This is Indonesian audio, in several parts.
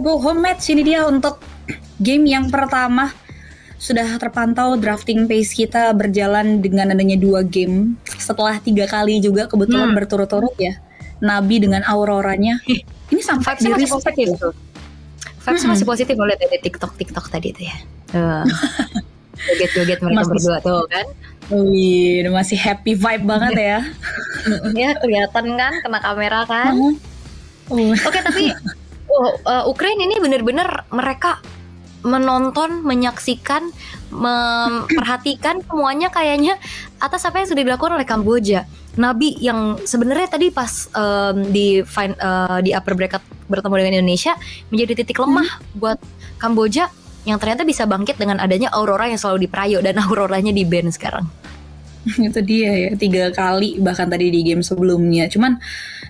Go home match ini dia untuk game yang pertama. Sudah terpantau drafting pace kita berjalan dengan adanya 2 game. Setelah 3 kali juga kebetulan berturut-turut ya. Nabi dengan Auroranya. Ini sampai di Vibes-nya masih respect positif loh. tuh. Vibes masih positif mulai dari TikTok tadi tuh ya. Joget-joget mereka Masih- berdua tuh kan. Wih, masih happy vibe banget ya. Ya kelihatan kan kena kamera kan. Oh. Oke tapi Ukraine ini benar-benar mereka menonton, menyaksikan, memperhatikan semuanya kayaknya atas apa yang sudah dilakukan oleh Kamboja. Nabi yang sebenarnya tadi pas di upper bracket bertemu dengan Indonesia menjadi titik lemah buat Kamboja yang ternyata bisa bangkit dengan adanya Aurora yang selalu diperayu dan Auroranya di ban sekarang. Itu dia ya, 3 kali bahkan tadi di game sebelumnya. Cuman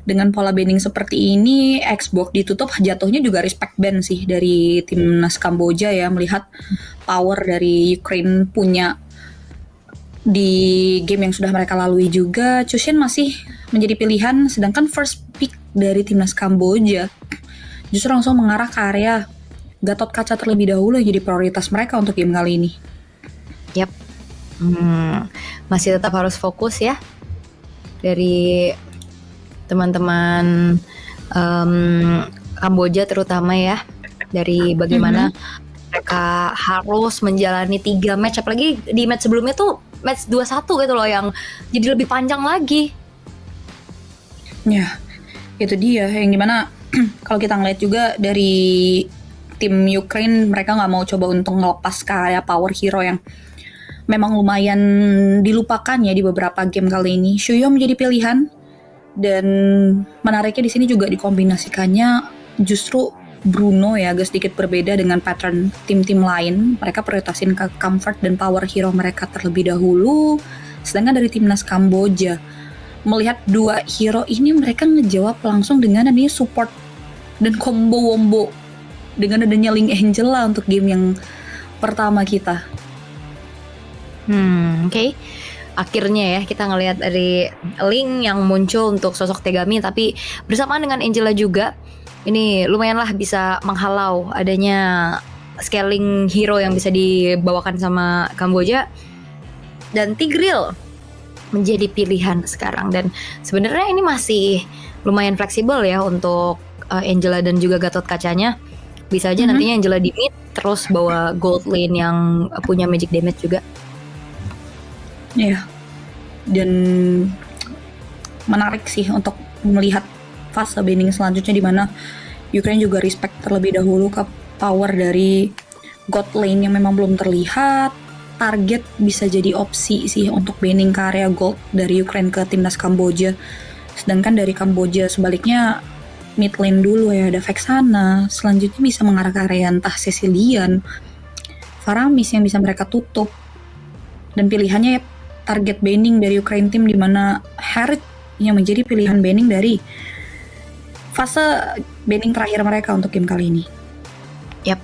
dengan pola banning seperti ini, Xbox ditutup jatuhnya juga respect ban sih dari timnas Kamboja ya, melihat power dari Ukraine punya di game yang sudah mereka lalui juga. Chushin masih menjadi pilihan, sedangkan first pick dari timnas Kamboja justru langsung mengarah ke area Gatot Kaca terlebih dahulu yang jadi prioritas mereka untuk game kali ini. Yap. Masih tetap harus fokus ya dari teman-teman Kamboja terutama ya, dari bagaimana mereka harus menjalani 3 match, apalagi di match sebelumnya tuh match 2-1 gitu loh yang jadi lebih panjang lagi. Ya, itu dia yang dimana kalau kita ngeliat juga dari tim Ukraine, mereka nggak mau coba untuk ngelepas kayak power hero yang memang lumayan dilupakan ya di beberapa game kali ini. Shuyo menjadi pilihan, dan menariknya di sini juga dikombinasikannya justru Bruno ya, agak sedikit berbeda dengan pattern tim-tim lain. Mereka prioritasin ke comfort dan power hero mereka terlebih dahulu. Sedangkan dari timnas Kamboja, melihat 2 hero ini mereka ngejawab langsung dengan adanya support dan combo wombo dengan adanya Link Angela untuk game yang pertama kita. Oke. Akhirnya ya kita ngelihat dari Link yang muncul untuk sosok Tegami, tapi bersamaan dengan Angela juga ini lumayanlah bisa menghalau adanya scaling hero yang bisa dibawakan sama Kamboja, dan Tigreal menjadi pilihan sekarang. Dan sebenarnya ini masih lumayan fleksibel ya untuk Angela dan juga Gatot Kacanya. Bisa aja nantinya Angela di mid terus bawa gold lane yang punya magic damage juga. Ya, dan menarik sih untuk melihat fase banning selanjutnya di mana Ukraine juga respect terlebih dahulu ke power dari god lane yang memang belum terlihat. Target bisa jadi opsi sih untuk banning ke area gold dari Ukraine ke timnas Kamboja. Sedangkan dari Kamboja sebaliknya mid lane dulu ya, ada Vexana. Selanjutnya bisa mengarah ke area entah Cecilian, Faramis yang bisa mereka tutup. Dan pilihannya ya target banning dari Ukraine team di mana Harit yang menjadi pilihan banning dari fase banning terakhir mereka untuk game kali ini. Yap.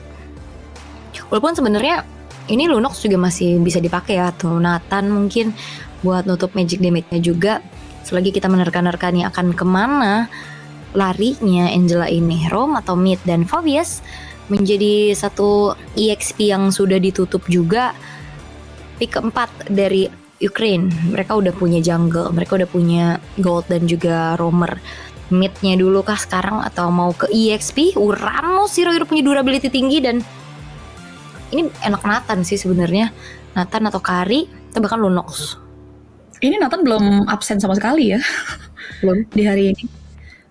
Walaupun sebenarnya ini Lunox juga masih bisa dipakai ya, atau Nathan mungkin buat nutup magic damage-nya juga. Selagi kita menerka-nerka nih akan kemana larinya Angela ini, Rom atau mid, dan Fabius menjadi satu EXP yang sudah ditutup juga. Pick keempat dari Ukraine, mereka udah punya jungle, mereka udah punya gold dan juga roamer. Midnya dulu kah sekarang atau mau ke EXP? Uranus hero punya durability tinggi, dan ini enak Nathan sih sebenarnya. Nathan atau Kari atau bahkan Lunox. Ini Nathan belum absen sama sekali ya. Belum. Di hari ini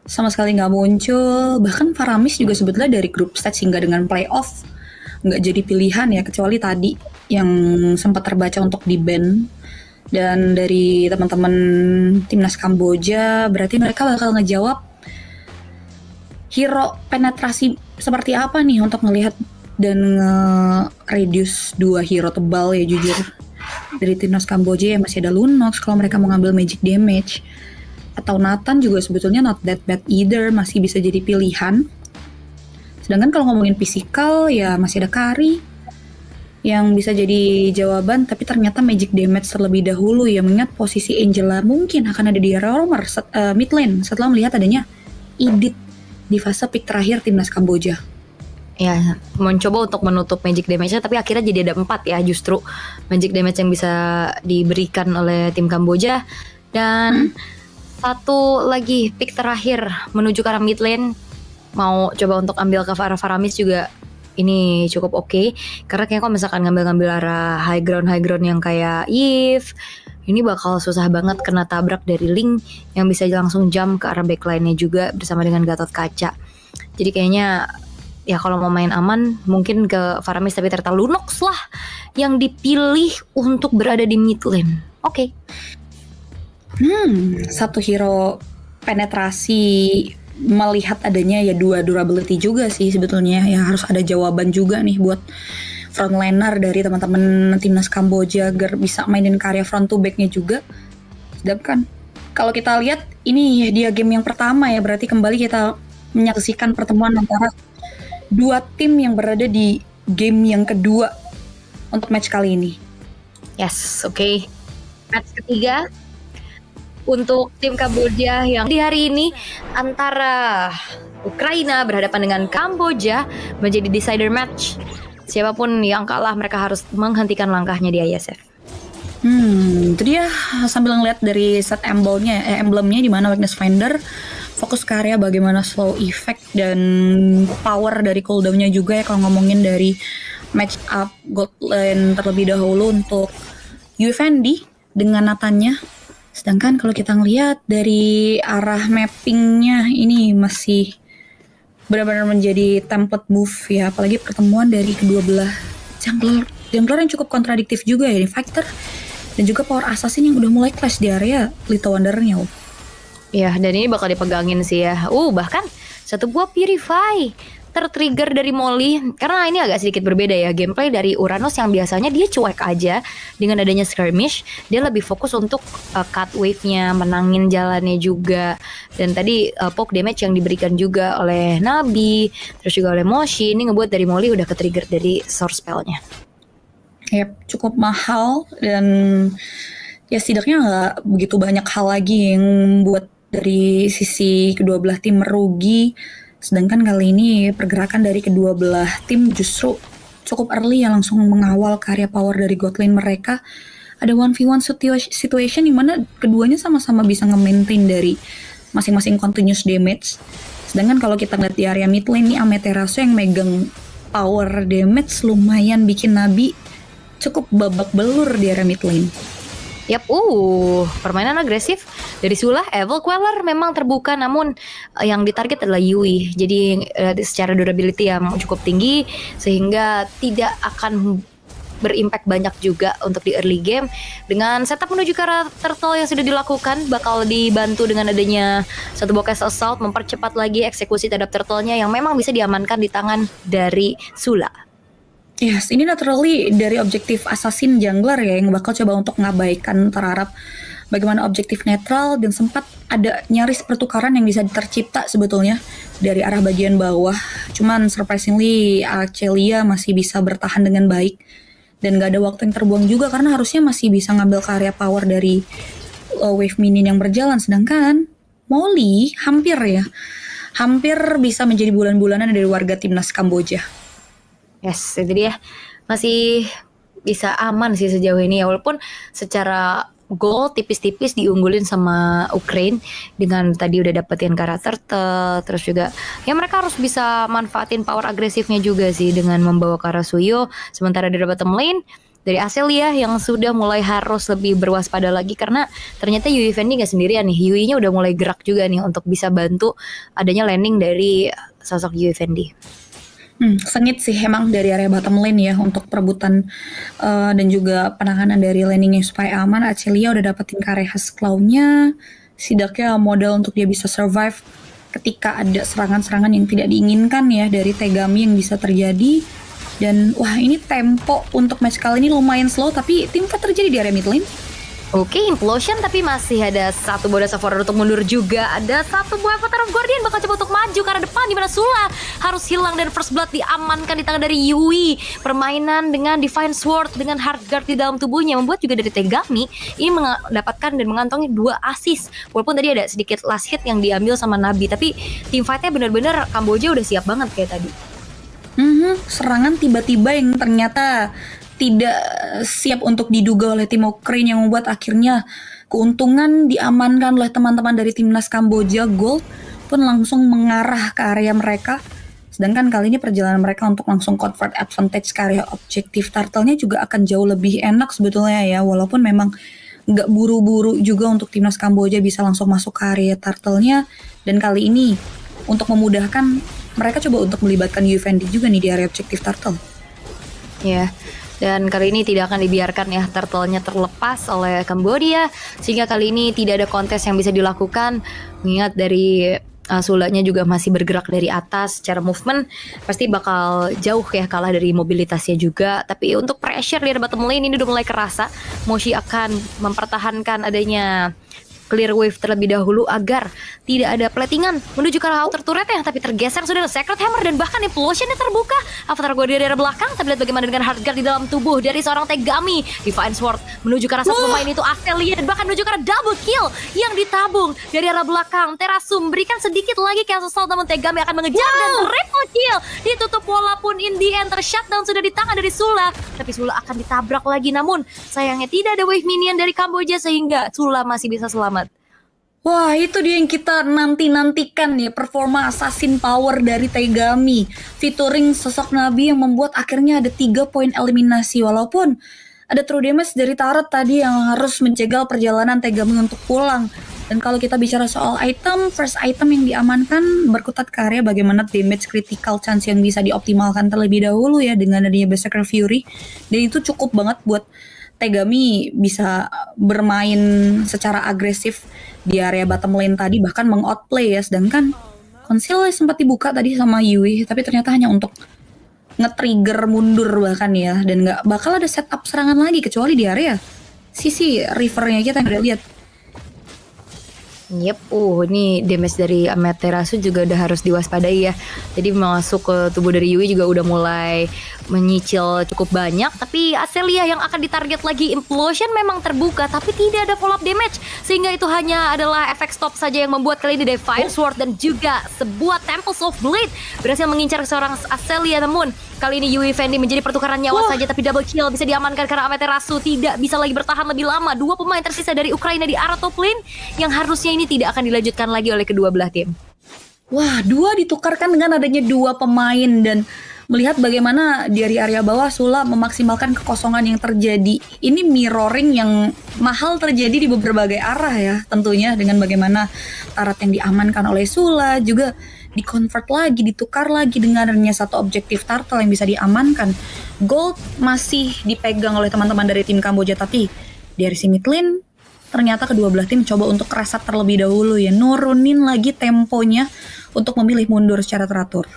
sama sekali nggak muncul. Bahkan Faramis juga sebetulnya dari group stage hingga dengan playoff nggak jadi pilihan ya, kecuali tadi yang sempat terbaca untuk di ban. Dan dari teman-teman timnas Kamboja, berarti mereka bakal ngejawab hero penetrasi seperti apa nih untuk ngelihat dan nge-reduce 2 hero tebal ya jujur. Dari timnas Kamboja ya masih ada Lunox kalau mereka mau ngambil magic damage. Atau Nathan juga sebetulnya not that bad either, masih bisa jadi pilihan. Sedangkan kalau ngomongin physical ya masih ada Kari yang bisa jadi jawaban, tapi ternyata magic damage terlebih dahulu ya, mengingat posisi Angela mungkin akan ada di area roamer mid lane setelah melihat adanya Edith di fase pick terakhir timnas Kamboja. Ya, mencoba untuk menutup magic damage-nya, tapi akhirnya jadi ada 4 ya justru magic damage yang bisa diberikan oleh tim Kamboja. Dan satu lagi pick terakhir menuju ke arah mid lane, mau coba untuk ambil ke arah Faramis juga ini cukup oke. Karena kayaknya kalau misalkan ngambil arah high ground yang kayak Eve, ini bakal susah banget kena tabrak dari Link yang bisa langsung jump ke arah backline-nya juga bersama dengan Gatot Kaca. Jadi kayaknya ya kalau mau main aman mungkin ke Faramis, tapi ternyata Lunox lah yang dipilih untuk berada di mid lane. Oke. Satu hero penetrasi melihat adanya ya 2 durability juga sih sebetulnya. Ya harus ada jawaban juga nih buat frontlaner dari teman-teman timnas Kamboja agar bisa mainin karya front to back-nya juga. Sedangkan kalau kita lihat ini dia game yang pertama ya, berarti kembali kita menyaksikan pertemuan antara 2 tim yang berada di game yang kedua untuk match kali ini. Yes, oke. Match ketiga untuk tim Kamboja yang di hari ini antara Ukraina berhadapan dengan Kamboja menjadi decider match. Siapapun yang kalah mereka harus menghentikan langkahnya di ISF. Itu dia sambil ngeliat dari set emblemnya di mana Weakness Finder fokus ke area bagaimana slow effect dan power dari cooldownnya juga ya kalau ngomongin dari match up gold lane terlebih dahulu untuk UFND dengan Nathannya. Sedangkan kalau kita ngelihat dari arah mappingnya ini masih benar-benar menjadi template move ya, apalagi pertemuan dari kedua belah jungler yang cukup kontradiktif juga ya, fighter dan juga power assassin yang udah mulai clash di area Little Wonder-nya. Ya, dan ini bakal dipegangin sih ya. Bahkan satu buah Purify tertrigger dari Molly, karena ini agak sedikit berbeda ya gameplay dari Uranus yang biasanya dia cuek aja dengan adanya skirmish, dia lebih fokus untuk cut wave-nya, menangin jalannya juga. Dan tadi poke damage yang diberikan juga oleh Nabi, terus juga oleh Moshi, ini ngebuat dari Molly udah ke-trigger dari source spell-nya. Yep, cukup mahal dan ya setidaknya nggak begitu banyak hal lagi yang buat dari sisi kedua belah tim merugi. Sedangkan kali ini pergerakan dari kedua belah tim justru cukup early yang langsung mengawal karya power dari god lane mereka. Ada 1v1 situation di mana keduanya sama-sama bisa nge-maintain dari masing-masing continuous damage. Sedangkan kalau kita lihat di area mid lane nih, Amaterasu yang megang power damage lumayan bikin Nabi cukup babak belur di area mid lane. Yap, permainan agresif dari Sula. Evil Queller memang terbuka, namun yang ditarget adalah Yui. Jadi secara durability yang cukup tinggi sehingga tidak akan berimpact banyak juga untuk di early game. Dengan setup menuju ke arah turtle yang sudah dilakukan, bakal dibantu dengan adanya satu buah Castle Assault mempercepat lagi eksekusi terhadap turtle-nya yang memang bisa diamankan di tangan dari Sula. Yes, ini naturally dari objektif assassin jungler ya yang bakal coba untuk ngabaikan terhadap bagaimana objektif netral, dan sempat ada nyaris pertukaran yang bisa tercipta sebetulnya dari arah bagian bawah. Cuman surprisingly Acelia masih bisa bertahan dengan baik dan gak ada waktu yang terbuang juga karena harusnya masih bisa ngambil karya power dari wave minion yang berjalan. Sedangkan Molly hampir bisa menjadi bulan-bulanan dari warga timnas Kamboja. Yes, itu dia. Masih bisa aman sih sejauh ini ya. Walaupun secara gol tipis-tipis diunggulin sama Ukraine dengan tadi udah dapetin karakter terus juga ya mereka harus bisa manfaatin power agresifnya juga sih dengan membawa Karasuyo. Sementara di bottom lane dari Acelia yang sudah mulai harus lebih berwaspada lagi karena ternyata Yui Fendi gak sendirian nih. Yui-nya udah mulai gerak juga nih untuk bisa bantu adanya landing dari sosok Yui Fendi. Sengit sih emang dari area bottom lane ya untuk perebutan dan juga penanganan dari landingnya supaya aman. Acelia udah dapetin karya khas claw-nya, setidaknya modal untuk dia bisa survive ketika ada serangan-serangan yang tidak diinginkan ya dari Tegami yang bisa terjadi. Dan wah, ini tempo untuk match kali ini lumayan slow, tapi teamfight terjadi di area mid lane. Oke, implosion, tapi masih ada satu buah Dasa Forward untuk mundur juga. Ada satu buah Avatar of Guardian bakal coba untuk maju ke arah depan, dimana Sula harus hilang dan First Blood diamankan di tangan dari Yui. Permainan dengan Divine Sword dengan Hard Guard di dalam tubuhnya membuat juga dari Tegami ini mendapatkan dan mengantongi 2 assist. Walaupun tadi ada sedikit last hit yang diambil sama Nabi, tapi teamfightnya benar-benar Kamboja udah siap banget kayak tadi. serangan tiba-tiba yang ternyata tidak siap untuk diduga oleh tim Ukraine yang membuat akhirnya keuntungan diamankan oleh teman-teman dari timnas Kamboja. Gold pun langsung mengarah ke area mereka. Sedangkan kali ini perjalanan mereka untuk langsung convert advantage ke area objektif turtle-nya juga akan jauh lebih enak sebetulnya ya. Walaupun memang nggak buru-buru juga untuk timnas Kamboja bisa langsung masuk ke area turtle-nya. Dan kali ini untuk memudahkan mereka coba untuk melibatkan Uvendi juga nih di area objektif turtle. Ya, dan kali ini tidak akan dibiarkan ya turtle-nya terlepas oleh Kamboja, sehingga kali ini tidak ada kontes yang bisa dilakukan. Mengingat dari Sulanya juga masih bergerak dari atas, secara movement pasti bakal jauh ya, kalah dari mobilitasnya juga. Tapi untuk pressure di bottom lane ini udah mulai kerasa. Moshi akan mempertahankan adanya clear wave terlebih dahulu agar tidak ada platingan menuju ke arah outer turret yang tapi tergeser sudah Sacred Hammer dan bahkan implosionnya terbuka. Avatar Guardian dari belakang, tapi lihat bagaimana dengan hard guard di dalam tubuh dari seorang Tegami. Divine Sword menuju ke arah satu pemain itu Astelia dan bahkan menuju ke arah double kill yang ditabung dari arah belakang. Terasum berikan sedikit lagi cancel assault, namun Tegami akan mengejar dan triple kill ditutup walaupun in the end tershutdown sudah di tangan dari Sula, tapi Sula akan ditabrak lagi. Namun sayangnya tidak ada wave minion dari Kamboja sehingga Sula masih bisa selamat. Wah, itu dia yang kita nanti-nantikan ya, performa assassin power dari Tegami featuring sosok Nabi yang membuat akhirnya ada 3 poin eliminasi. Walaupun ada true damage dari turret tadi yang harus mencegal perjalanan Tegami untuk pulang. Dan kalau kita bicara soal item, first item yang diamankan berkutat ke area bagaimana damage critical chance yang bisa dioptimalkan terlebih dahulu ya dengan adanya Berserker Fury. Dan itu cukup banget buat Tegami bisa bermain secara agresif di area bottom lane tadi, bahkan meng-outplay ya. Sedangkan Conceal sempat dibuka tadi sama Yui, tapi ternyata hanya untuk nge-trigger mundur bahkan ya, dan nggak bakal ada setup serangan lagi kecuali di area sisi rivernya kita yang udah lihat. Yep, ini damage dari Amaterasu juga udah harus diwaspadai ya. Jadi masuk ke tubuh dari Yui juga udah mulai menyicil cukup banyak. Tapi Astelia yang akan ditarget lagi, Implosion memang terbuka tapi tidak ada follow up damage, sehingga itu hanya adalah efek stop saja yang membuat kali ini Divine Sword dan juga sebuah Temples of Blade berhasil mengincar seorang Astelia. Namun kali ini Yui Fendi menjadi pertukaran nyawa saja, tapi double kill bisa diamankan karena Amaterasu tidak bisa lagi bertahan lebih lama. Dua pemain tersisa dari Ukraina di arah top lane yang harusnya ini tidak akan dilanjutkan lagi oleh kedua belah tim. Wah, dua ditukarkan dengan adanya dua pemain, dan melihat bagaimana dari area bawah Sula memaksimalkan kekosongan yang terjadi. Ini mirroring yang mahal terjadi di berbagai arah ya, tentunya dengan bagaimana turret yang diamankan oleh Sula juga di-convert lagi, ditukar lagi dengan adanya satu objektif turtle yang bisa diamankan. Gold masih dipegang oleh teman-teman dari tim Kamboja, tapi dari si mid lane ternyata kedua belah tim coba untuk reset terlebih dahulu ya, nurunin lagi temponya untuk memilih mundur secara teratur.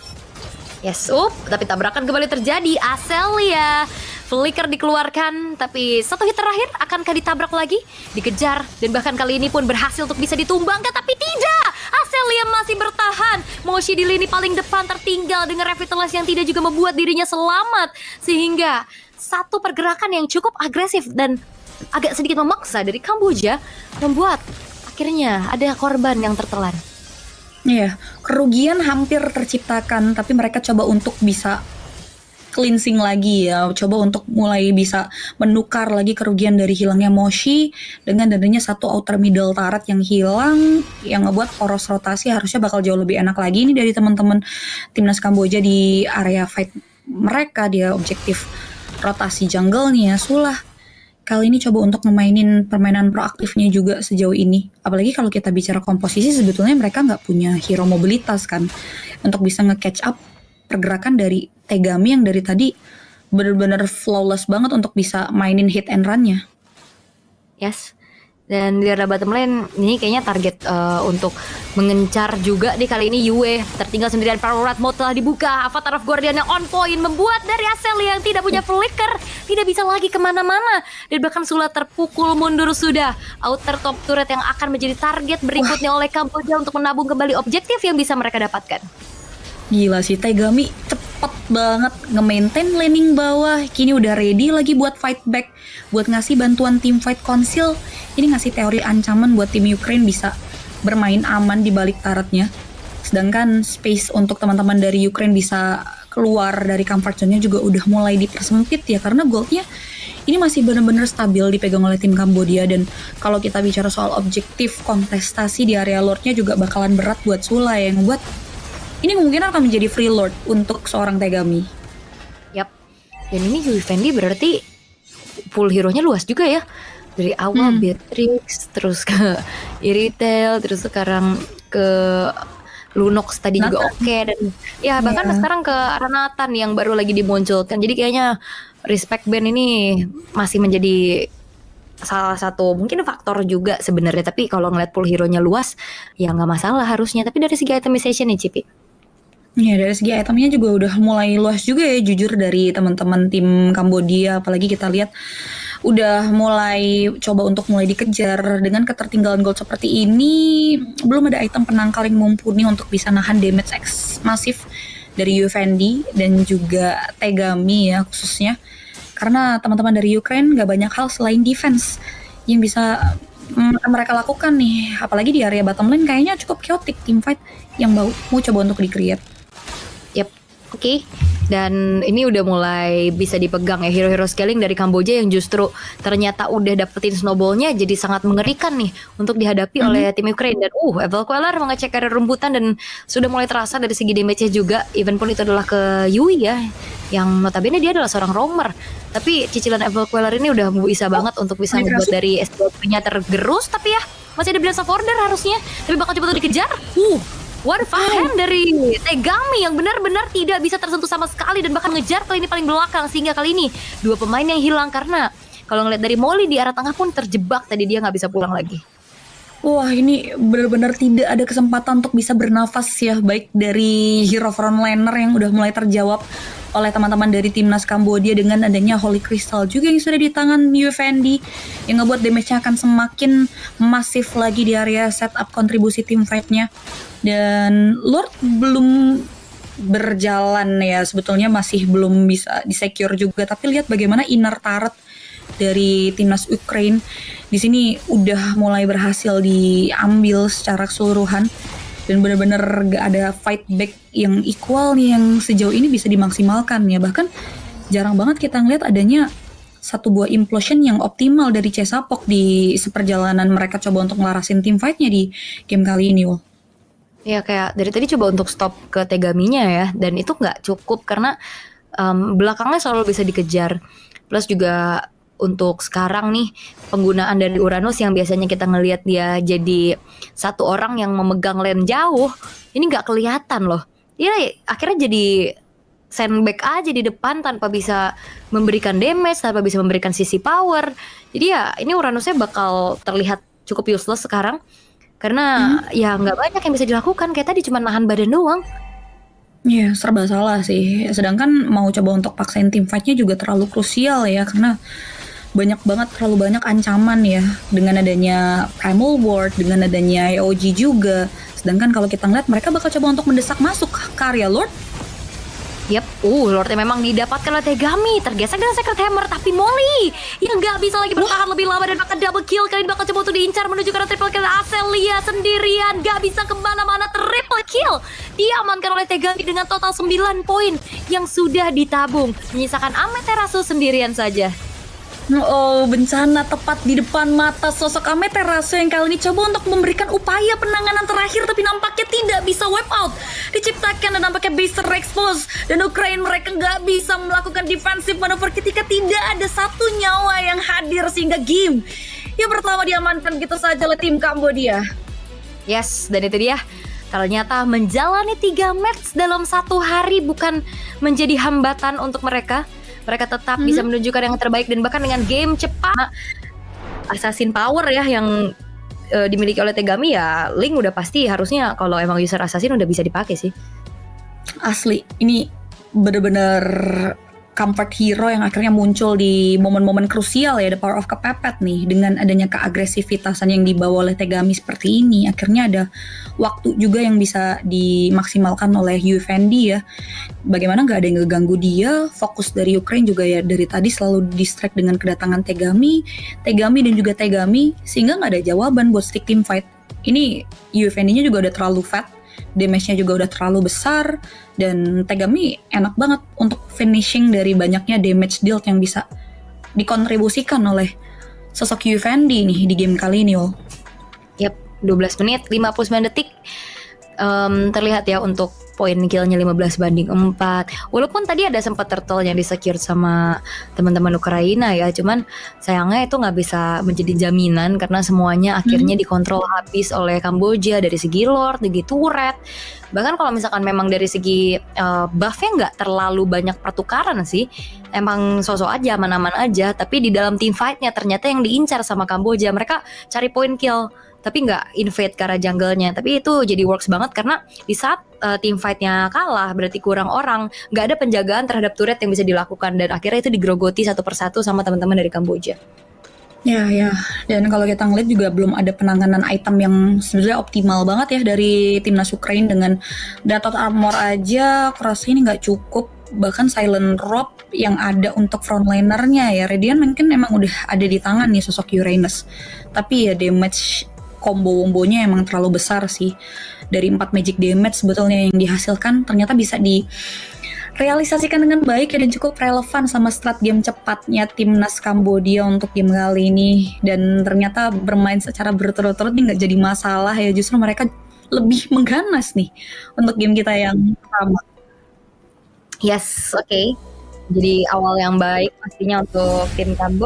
Yes, tapi tabrakan kembali terjadi. Astelia, flicker dikeluarkan, tapi satu hit terakhir akankah ditabrak lagi? Dikejar, dan bahkan kali ini pun berhasil untuk bisa ditumbangkan, tapi tidak! Astelia masih bertahan. Moshi di lini paling depan tertinggal dengan revitalize yang tidak juga membuat dirinya selamat. Sehingga satu pergerakan yang cukup agresif dan agak sedikit memaksa dari Kamboja membuat akhirnya ada korban yang tertelan. Iya, kerugian hampir terciptakan, tapi mereka coba untuk bisa cleansing lagi ya, coba untuk mulai bisa menukar lagi kerugian dari hilangnya Moshi dengan adanya satu outer middle turret yang hilang, yang ngebuat poros rotasi harusnya bakal jauh lebih enak lagi ini dari teman-teman timnas Kamboja di area fight mereka, dia objektif rotasi jungle-nya Sulah. Kali ini coba untuk memainin permainan proaktifnya juga sejauh ini. Apalagi kalau kita bicara komposisi, sebetulnya mereka nggak punya hero mobilitas kan, untuk bisa nge-catch up pergerakan dari Tegami yang dari tadi benar-benar flawless banget untuk bisa mainin hit and run-nya. Yes. Dan di area bottom lane ini kayaknya target untuk mengencar juga di kali ini Yue tertinggal sendirian. Power mode telah dibuka, Avatar of Guardian yang on point membuat dari Astelia yang tidak punya flicker tidak bisa lagi kemana-mana, dan bahkan Sula terpukul mundur sudah. Outer top turret yang akan menjadi target berikutnya oleh Kamboja untuk menabung kembali objektif yang bisa mereka dapatkan. Gila sih, Tegami cepet banget nge-maintain laning bawah. Kini udah ready lagi buat fight back, buat ngasih bantuan tim fight Conceal. Ini ngasih teori ancaman buat tim Ukraine bisa bermain aman di balik turretnya. Sedangkan space untuk teman-teman dari Ukraine bisa keluar dari comfort zone-nya juga udah mulai dipersempit ya, karena goldnya ini masih benar-benar stabil dipegang oleh tim Kambodia. Dan kalau kita bicara soal objektif kontestasi di area Lordnya juga bakalan berat buat Sula, yang membuat ini kemungkinan akan menjadi free Lord untuk seorang Tegami. Yap. Dan ini Yui Fendi berarti full hero-nya luas juga ya. Dari awal Beatrix, terus ke Iritel, terus sekarang ke Lunox tadi juga Nathan. oke, dan ya bahkan Iya. sekarang ke Renatan yang baru lagi dimunculkan. Jadi kayaknya Respect Band ini masih menjadi salah satu mungkin faktor juga sebenarnya. Tapi kalau ngeliat pool hero-nya luas ya nggak masalah harusnya. Tapi dari segi itemization nih Cipi, Ya, dari segi itemnya juga udah mulai luas juga ya, jujur dari teman-teman tim Kambodia. Apalagi kita lihat udah mulai coba untuk mulai dikejar. Dengan ketertinggalan gold seperti ini, belum ada item penangkal yang mumpuni untuk bisa nahan damage X masif dari Yufendi dan juga Tegami ya khususnya. Karena teman-teman dari Ukraine gak banyak hal selain defense yang bisa mereka lakukan nih. Apalagi di area bottom lane kayaknya cukup chaotic teamfight yang mau coba untuk di-create. yep, oke. Dan ini udah mulai bisa dipegang ya hero-hero scaling dari Kamboja yang justru ternyata udah dapetin snowballnya jadi sangat mengerikan nih untuk dihadapi oleh tim Ukraine. Dan Evel Queller mengecek area rembutan dan sudah mulai terasa dari segi damage-nya juga. Even pun itu adalah ke Yui ya, yang notabene dia adalah seorang roamer. Tapi cicilan Evel Queller ini udah bisa banget untuk bisa membuat dari S2-nya tergerus. Tapi ya masih ada Blast of Order harusnya. Tapi bakal coba untuk dikejar. One hand dari Tegami yang benar-benar tidak bisa tersentuh sama sekali dan bahkan ngejar kali ini paling belakang, sehingga kali ini dua pemain yang hilang. Karena kalau ngeliat dari Molly di arah tengah pun terjebak tadi, dia nggak bisa pulang lagi. Wah, ini benar-benar tidak ada kesempatan untuk bisa bernafas ya, baik dari hero frontliner yang udah mulai terjawab oleh teman-teman dari timnas Kambodia dengan adanya Holy Crystal juga yang sudah di tangan Yufendi, yang ngebuat damage-nya akan semakin masif lagi di area setup kontribusi tim fight-nya. Dan Lord belum berjalan ya, sebetulnya masih belum bisa di-secure juga, tapi lihat bagaimana inner turret dari timnas Ukraine di sini udah mulai berhasil diambil secara keseluruhan dan benar-benar gak ada fight back yang equal nih yang sejauh ini bisa dimaksimalkan ya. Bahkan jarang banget kita ngeliat adanya satu buah implosion yang optimal dari Cesapok di seperjalanan mereka coba untuk ngelarasin tim fightnya di game kali ini. Wol. Ya kayak dari tadi coba untuk stop ke Tegaminya ya, dan itu nggak cukup karena belakangnya selalu bisa dikejar. Plus juga untuk sekarang nih penggunaan dari Uranus yang biasanya kita ngelihat dia jadi satu orang yang memegang lane jauh, ini nggak kelihatan loh. Dia akhirnya jadi sandbag aja di depan tanpa bisa memberikan damage, tanpa bisa memberikan sisi power. Jadi ya ini Uranusnya bakal terlihat cukup useless sekarang karena ya nggak banyak yang bisa dilakukan, kayak tadi cuma nahan badan doang. Iya, serba salah sih. Sedangkan mau coba untuk paksain tim fight-nya juga terlalu krusial ya, karena terlalu banyak ancaman ya dengan adanya Primal Ward, dengan adanya EOG juga. Sedangkan kalau kita ngeliat mereka bakal coba untuk mendesak masuk ke area Lord. Yap, Lordnya memang didapatkan oleh Tegami, tergesek dengan Sacred Hammer, tapi Molly yang nggak bisa lagi bertahan lebih lama dan bakal double kill. Kali ini bakal coba untuk diincar menuju ke triple kill. Aselia sendirian, nggak bisa kemana-mana, triple kill diamankan oleh Tegami dengan total 9 poin yang sudah ditabung, menyisakan Amaterasu sendirian saja. Oh, bencana tepat di depan mata sosok Amaterasu yang kali ini coba untuk memberikan upaya penanganan terakhir, tapi nampaknya tidak bisa wipe out diciptakan dan nampaknya bisa expose, dan Ukraine mereka nggak bisa melakukan defensive maneuver ketika tidak ada satu nyawa yang hadir, sehingga game yang pertama diamankan gitu saja oleh tim Kambodia. Yes, dan itu dia. Ternyata menjalani 3 match dalam satu hari bukan menjadi hambatan untuk mereka. Mereka tetap bisa menunjukkan yang terbaik dan bahkan dengan game cepat. Assassin power ya yang dimiliki oleh Tegami ya, Link udah pasti harusnya kalau emang user Assassin udah bisa dipakai sih. Asli, ini bener-bener comfort hero yang akhirnya muncul di momen-momen krusial ya, the power of kepepet nih. Dengan adanya keagresifitasan yang dibawa oleh Tegami seperti ini, akhirnya ada waktu juga yang bisa dimaksimalkan oleh Yufendi ya. Bagaimana gak ada yang ngeganggu dia, fokus dari Ukraine juga ya dari tadi selalu distract dengan kedatangan Tegami dan juga Tegami, sehingga gak ada jawaban buat stick team fight. Ini Yufendi-nya juga udah terlalu fat damage-nya juga udah terlalu besar, dan Tegami enak banget untuk finishing dari banyaknya damage dealt yang bisa dikontribusikan oleh sosok Yufendi nih di game kali ini, Ol. Yap, 12 menit 59 detik. Terlihat ya untuk poin killnya 15/4. Walaupun tadi ada sempat turtle yang disecure sama teman-teman Ukraina ya, cuman sayangnya itu nggak bisa menjadi jaminan karena semuanya akhirnya dikontrol habis oleh Kamboja dari segi lord, dari segi turret. Bahkan kalau misalkan memang dari segi buffnya nggak terlalu banyak pertukaran sih, emang sosok aja aman-aman aja. Tapi di dalam team fightnya ternyata yang diincar sama Kamboja, mereka cari poin kill tapi nggak invade ke arah jungle-nya. Tapi itu jadi works banget karena di saat team fight-nya kalah berarti kurang orang, nggak ada penjagaan terhadap turret yang bisa dilakukan, dan akhirnya itu digerogoti satu persatu sama teman-teman dari Kamboja. Ya, dan kalau kita ngeliat juga belum ada penanganan item yang sebenarnya optimal banget ya dari timnas Ukraine. Dengan Datot Armor aja kurasa ini nggak cukup, bahkan Silent Rob yang ada untuk frontlinernya ya Radiant mungkin emang udah ada di tangan nih sosok Uranus, tapi ya damage combo-wombonya emang terlalu besar sih. Dari 4 magic damage sebetulnya yang dihasilkan ternyata bisa direalisasikan dengan baik ya, dan cukup relevan sama strat game cepatnya timnas Kambodia untuk game kali ini. Dan ternyata bermain secara berturut-turut ini nggak jadi masalah ya, justru mereka lebih mengganas nih untuk game kita yang pertama. Yes, oke. Jadi awal yang baik pastinya untuk tim Kamboja.